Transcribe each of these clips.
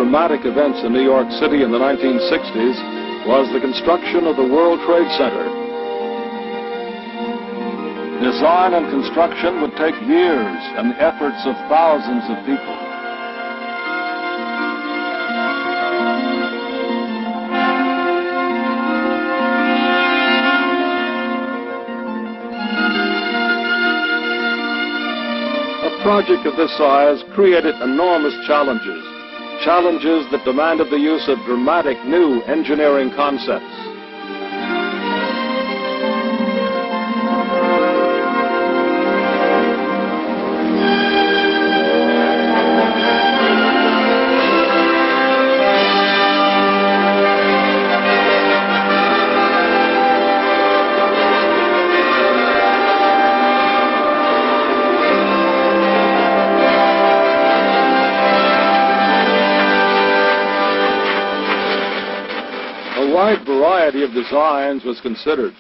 dramatic events in New York City in the 1960s was the construction of the World Trade Center. Design and construction would take years and the efforts of thousands of people. A project of this size created enormous challenges. Challenges that demanded the use of dramatic new engineering concepts. A wide variety of designs was considered.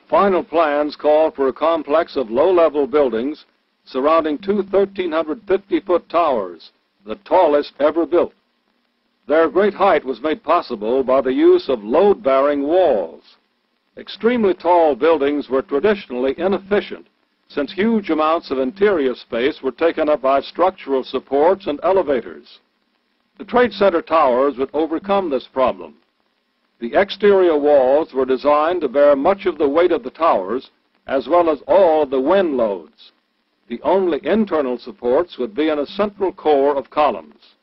Final plans called for a complex of low-level buildings surrounding two 1,350-foot towers, the tallest ever built. Their great height was made possible by the use of load-bearing walls. Extremely tall buildings were traditionally inefficient, since huge amounts of interior space were taken up by structural supports and elevators. The Trade Center towers would overcome this problem. The exterior walls were designed to bear much of the weight of the towers, as well as all the wind loads. The only internal supports would be in a central core of columns.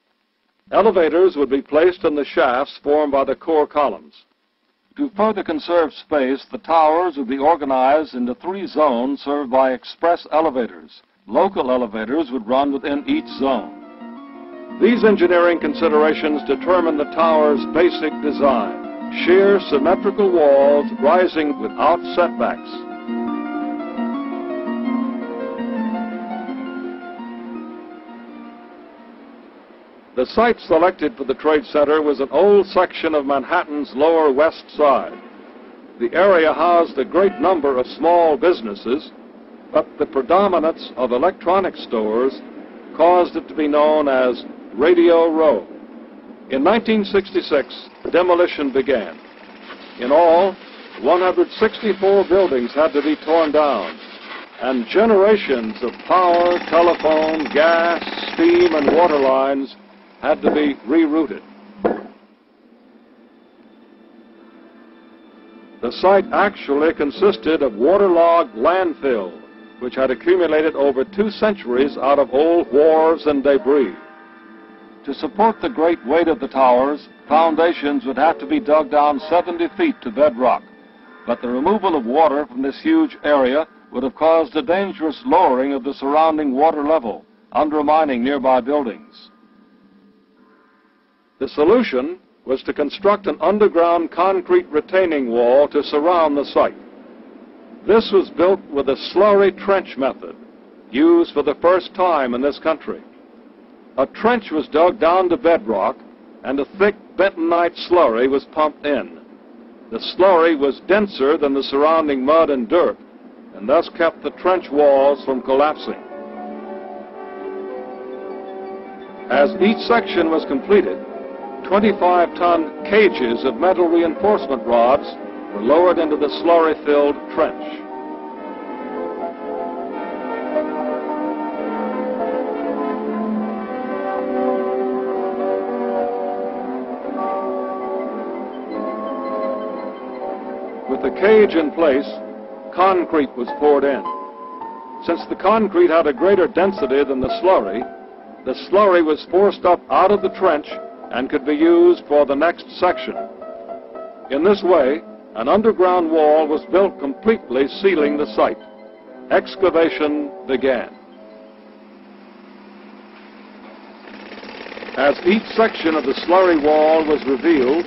Elevators would be placed in the shafts formed by the core columns. To further conserve space, the towers would be organized into 3 zones served by express elevators. Local elevators would run within each zone. These engineering considerations determine the tower's basic design. Sheer, symmetrical walls rising without setbacks. The site selected for the Trade Center was an old section of Manhattan's Lower West Side. The area housed a great number of small businesses, but the predominance of electronic stores caused it to be known as Radio Row. In 1966, demolition began. In all, 164 buildings had to be torn down, and generations of power, telephone, gas, steam, and water lines had to be rerouted. The site actually consisted of waterlogged landfill, which had accumulated over 2 centuries out of old wharves and debris. To support the great weight of the towers, foundations would have to be dug down 70 feet to bedrock, but the removal of water from this huge area would have caused a dangerous lowering of the surrounding water level, undermining nearby buildings. The solution was to construct an underground concrete retaining wall to surround the site. This was built with a slurry trench method, used for the first time in this country. A trench was dug down to bedrock, and a thick bentonite slurry was pumped in. The slurry was denser than the surrounding mud and dirt, and thus kept the trench walls from collapsing. As each section was completed, 25-ton cages of metal reinforcement rods were lowered into the slurry-filled trench. With the cage in place, concrete was poured in. Since the concrete had a greater density than the slurry was forced up out of the trench and could be used for the next section. In this way, an underground wall was built completely sealing the site. Excavation began. As each section of the slurry wall was revealed,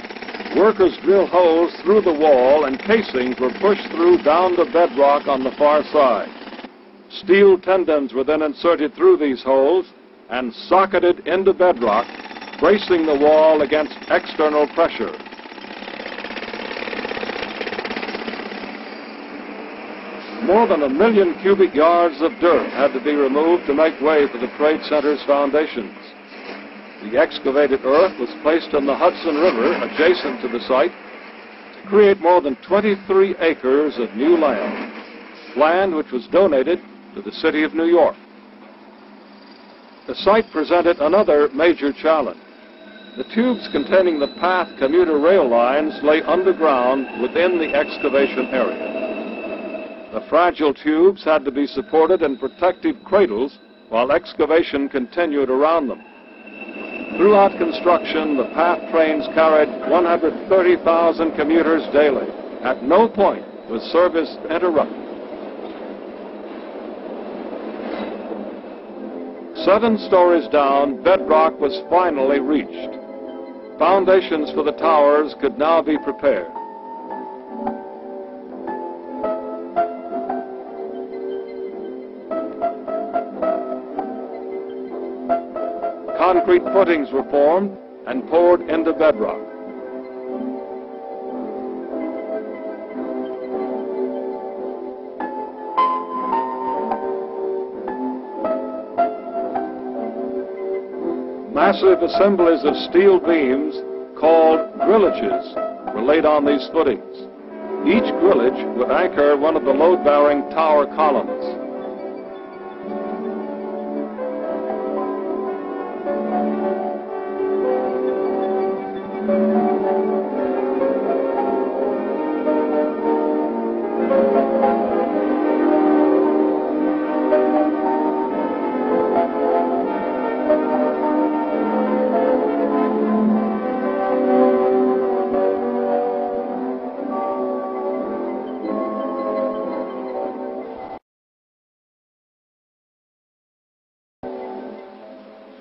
workers drilled holes through the wall and casings were pushed through down to bedrock on the far side. Steel tendons were then inserted through these holes and socketed into bedrock, bracing the wall against external pressure. More than 1 million cubic yards of dirt had to be removed to make way for the Trade Center's foundations. The excavated earth was placed in the Hudson River adjacent to the site to create more than 23 acres of new land which was donated to the city of New York. The site presented another major challenge. The tubes containing the PATH commuter rail lines lay underground within the excavation area. The fragile tubes had to be supported in protective cradles while excavation continued around them. Throughout construction, the PATH trains carried 130,000 commuters daily. At no point was service interrupted. 7 stories down, bedrock was finally reached. Foundations for the towers could now be prepared. Concrete footings were formed and poured into bedrock. Massive assemblies of steel beams called grillages were laid on these footings. Each grillage would anchor one of the load-bearing tower columns.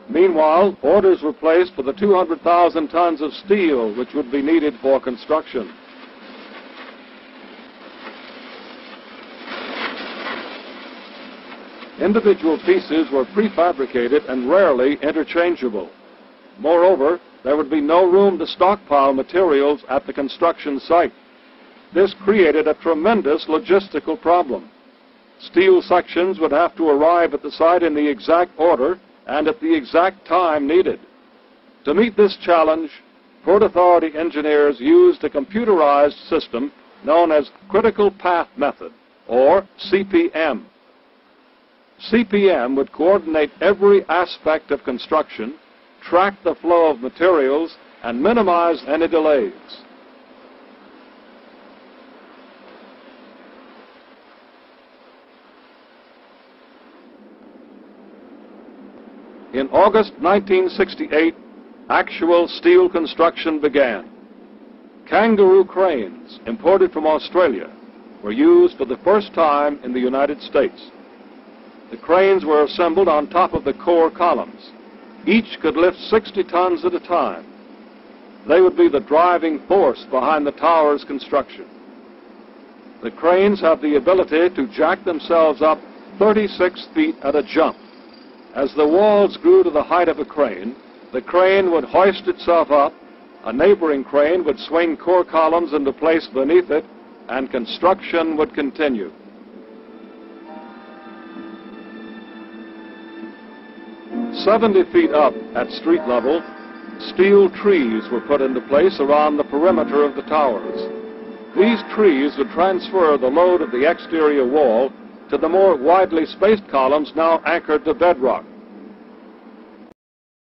Meanwhile, orders were placed for the 200,000 tons of steel which would be needed for construction. Individual pieces were prefabricated and rarely interchangeable. Moreover, there would be no room to stockpile materials at the construction site. This created a tremendous logistical problem. Steel sections would have to arrive at the site in the exact order and at the exact time needed. To meet this challenge, Port Authority engineers used a computerized system known as Critical Path Method, or CPM. CPM would coordinate every aspect of construction, track the flow of materials, and minimize any delays. In August 1968, actual steel construction began. Kangaroo cranes, imported from Australia, were used for the first time in the United States. The cranes were assembled on top of the core columns. Each could lift 60 tons at a time. They would be the driving force behind the tower's construction. The cranes have the ability to jack themselves up 36 feet at a jump. As the walls grew to the height of a crane, the crane would hoist itself up, a neighboring crane would swing core columns into place beneath it, and construction would continue. "70 feet up at street level, steel trees were put into place around the perimeter of the towers. These trees would transfer the load of the exterior wall to the more widely spaced columns now anchored to bedrock.